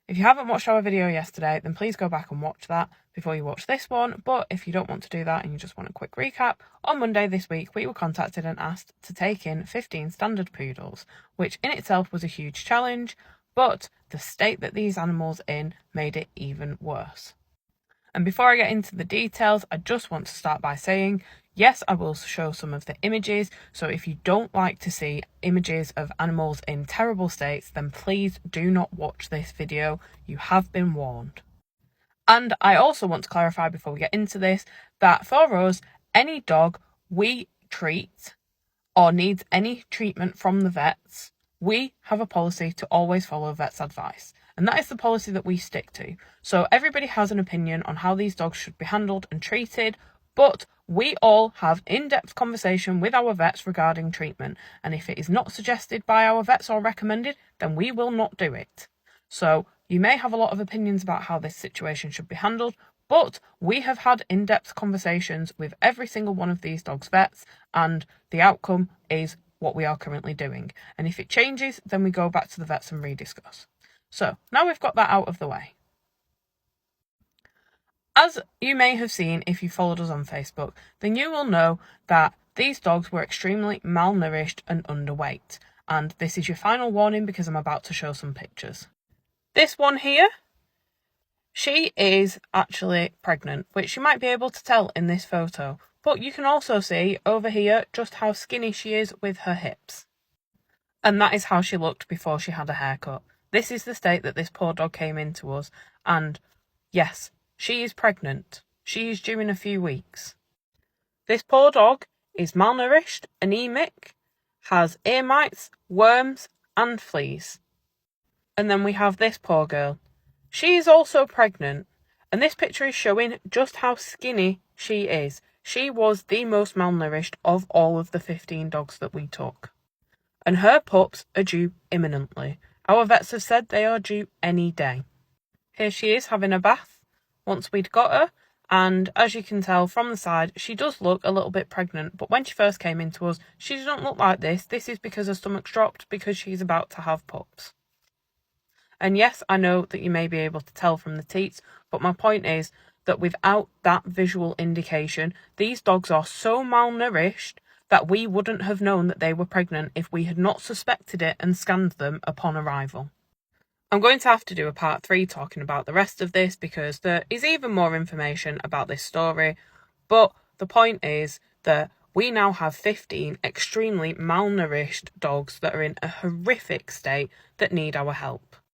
If you haven't watched our video yesterday, then please go back and watch that before you watch this one. But if you don't want to do that and you just want a quick recap, on Monday this week, we were contacted and asked to take in 15 standard poodles, which in itself was a huge challenge, but the state that these animals in made it even worse. And before I get into the details, I just want to start by saying, yes, I will show some of the images, so if you don't like to see images of animals in terrible states, then please do not watch this video. You have been warned. And I also want to clarify before we get into this, that for us, any dog we treat or needs any treatment from the vets, we have a policy to always follow vet's advice. And that is the policy that we stick to. So everybody has an opinion on how these dogs should be handled and treated, but we all have in-depth conversation with our vets regarding treatment. And if it is not suggested by our vets or recommended, then we will not do it. So you may have a lot of opinions about how this situation should be handled, but we have had in-depth conversations with every single one of these dogs' vets, and the outcome is what we are currently doing. And if it changes, then we go back to the vets and rediscuss. So now we've got that out of the way. As you may have seen if you followed us on Facebook, then you will know that these dogs were extremely malnourished and underweight. And this is your final warning because I'm about to show some pictures. This one here, she is actually pregnant, which you might be able to tell in this photo. But you can also see over here just how skinny she is with her hips. And that is how she looked before she had a haircut. This is the state that this poor dog came into us. And yes, she is pregnant. She is due in a few weeks. This poor dog is malnourished, anemic, has ear mites, worms, and fleas. And then we have this poor girl. She is also pregnant. And this picture is showing just how skinny she is. She was the most malnourished of all of the 15 dogs that we took. And her pups are due imminently. Our vets have said they are due any day. Here she is having a bath once we'd got her, and as you can tell from the side, she does look a little bit pregnant, but when she first came into us, she didn't look like this. This is because her stomach's dropped because she's about to have pups. And yes, I know that you may be able to tell from the teats, but my point is that without that visual indication, these dogs are so malnourished that we wouldn't have known that they were pregnant if we had not suspected it and scanned them upon arrival. I'm going to have to do a part 3 talking about the rest of this because there is even more information about this story, but the point is that we now have 15 extremely malnourished dogs that are in a horrific state that need our help.